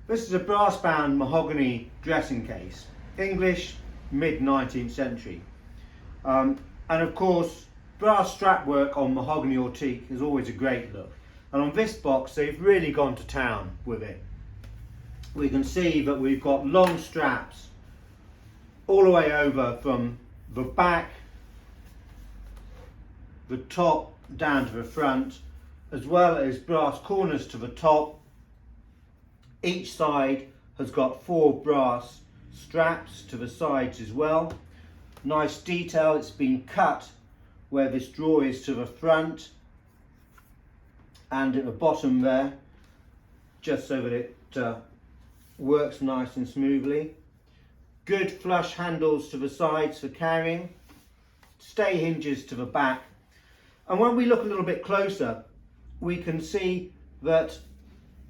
This is a brass bound mahogany dressing case, English, mid-19th century. And of course, brass strap work on mahogany or teak is always a great look. And on this box, they've really gone to town with it. We can see that we've got long straps all the way over from the back, the top down to the front, as well as brass corners to the top. Each side has got 4 brass straps to the sides as well. Nice detail, it's been cut where this drawer is to the front and at the bottom there, just so that it works nice and smoothly. Good flush handles to the sides for carrying, stay hinges to the back. And when we look a little bit closer, we can see that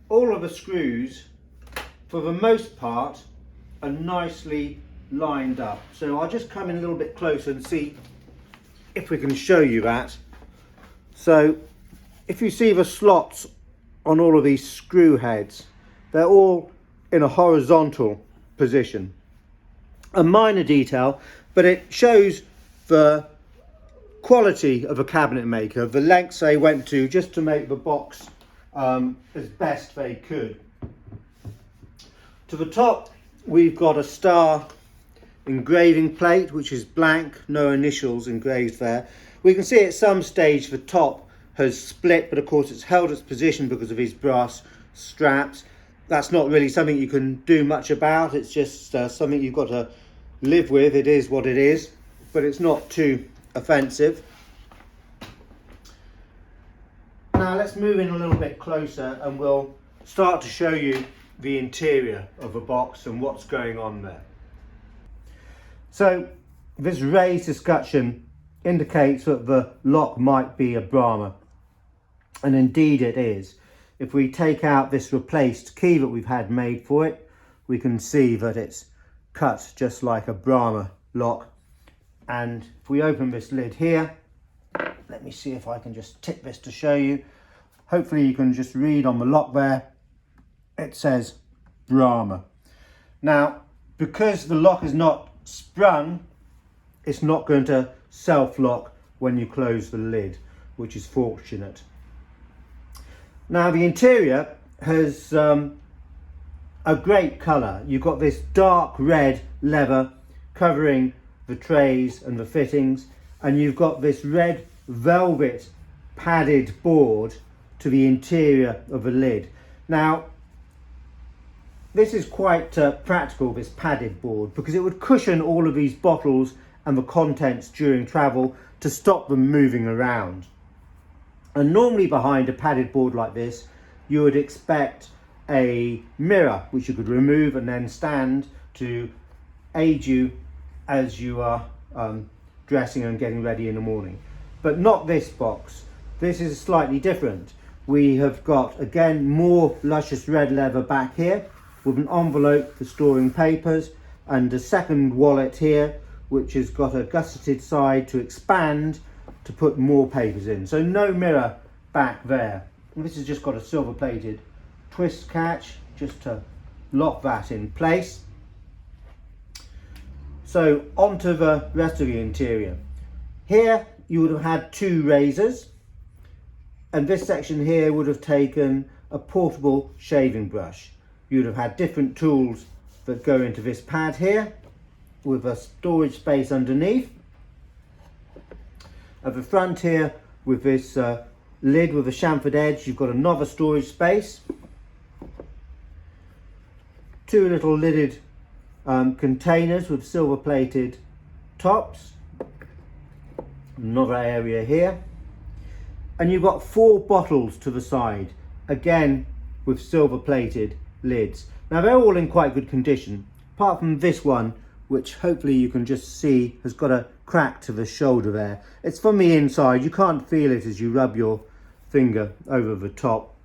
all of the screws, for the most part, are nicely lined up. So I'll just come in a little bit closer and see if we can show you that. So if you see the slots on all of these screw heads, they're all in a horizontal position. A minor detail, but it shows the quality of a cabinet maker, the lengths they went to just to make the box as best they could. To the top, we've got a star engraving plate, which is blank, no initials engraved there. We can see at some stage the top has split, but of course it's held its position because of these brass straps. That's not really something you can do much about. It's just something you've got to live with. It is what it is, but it's not too offensive. Now let's move in a little bit closer and we'll start to show you the interior of a box and what's going on there. So this raised escutcheon indicates that the lock might be a Brahma, and indeed it is. If we take out this replaced key that we've had made for it, we can see that it's cut just like a Brahma lock. And if we open this lid here, let me see if I can just tip this to show you. Hopefully you can just read on the lock there, it says Brahma. Now, because the lock is not sprung, it's not going to self-lock when you close the lid, which is fortunate. Now the interior has a great colour. You've got this dark red leather covering the trays and the fittings, and you've got this red velvet padded board to the interior of the lid. Now this is quite practical, this padded board, because it would cushion all of these bottles and the contents during travel to stop them moving around. And normally behind a padded board like this, you would expect a mirror which you could remove and then stand to aid you as you are dressing and getting ready in the morning. But not this box. This is slightly different. We have got, again, more luscious red leather back here with an envelope for storing papers and a second wallet here which has got a gusseted side to expand to put more papers in. So no mirror back there. And this has just got a silver plated twist catch just to lock that in place. So onto the rest of the interior. Here you would have had 2 razors, and this section here would have taken a portable shaving brush. You'd have had different tools that go into this pad here with a storage space underneath. At the front here with this lid with a chamfered edge, you've got another storage space. 2 little lidded containers with silver plated tops. Another area here. And you've got 4 bottles to the side, again with silver plated lids. Now they're all in quite good condition, apart from this one, which hopefully you can just see has got a crack to the shoulder there. It's from the inside, you can't feel it as you rub your finger over the top.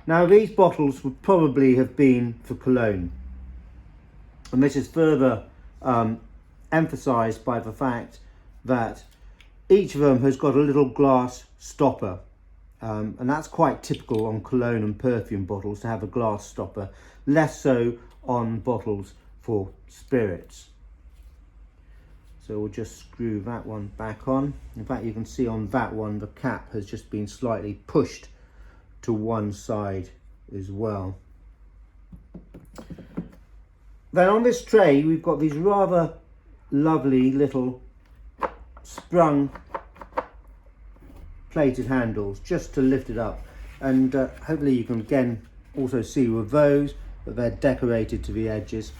Now these bottles would probably have been for cologne, and this is further emphasised by the fact that each of them has got a little glass stopper and that's quite typical on cologne and perfume bottles to have a glass stopper, less so on bottles for spirits. So we'll just screw that one back on. In fact, you can see on that one the cap has just been slightly pushed to one side as well. Then on this tray we've got these rather lovely little sprung plated handles just to lift it up, and hopefully you can again also see with those that they're decorated to the edges,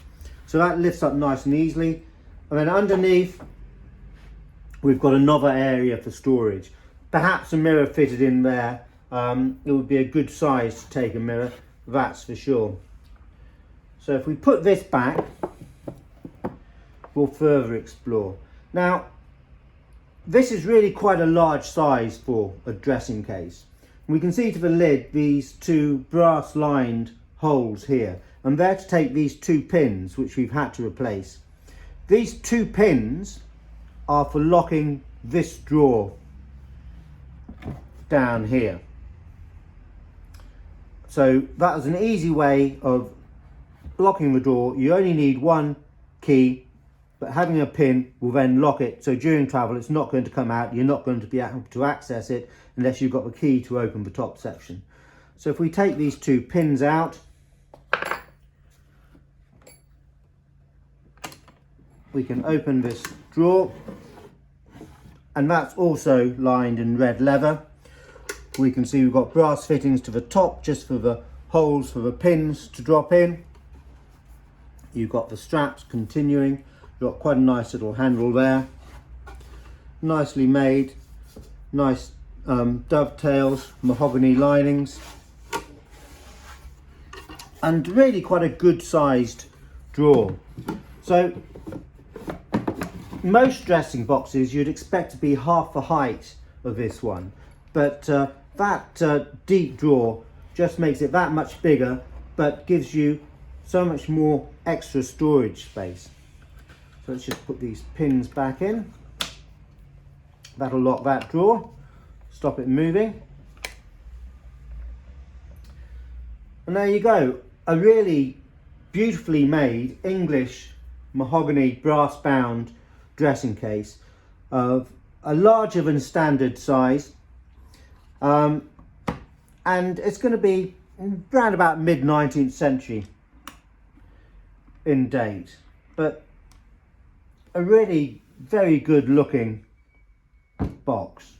so that lifts up nice and easily. And then underneath we've got another area for storage, perhaps a mirror fitted in there. It would be a good size to take a mirror, that's for sure. So if we put this back, we'll further explore. Now this is really quite a large size for a dressing case. We can see to the lid these two brass lined holes here, and they're to take these two pins which we've had to replace. These two pins are for locking this drawer down here. So that is an easy way of locking the door. You only need one key, but having a pin will then lock it, so during travel it's not going to come out. You're not going to be able to access it unless you've got the key to open the top section. So if we take these two pins out, we can open this drawer, and that's also lined in red leather. We can see we've got brass fittings to the top just for the holes for the pins to drop in. You've got the straps continuing. You've got quite a nice little handle there, nicely made, nice dovetails, mahogany linings, and really quite a good sized drawer. So most dressing boxes you'd expect to be half the height of this one, but that deep drawer just makes it that much bigger, but gives you so much more extra storage space. So let's just put these pins back in. That'll lock that drawer, stop it moving. And there you go, a really beautifully made English mahogany brass bound dressing case of a larger than standard size, and it's going to be around about mid 19th century in date, but a really very good looking box.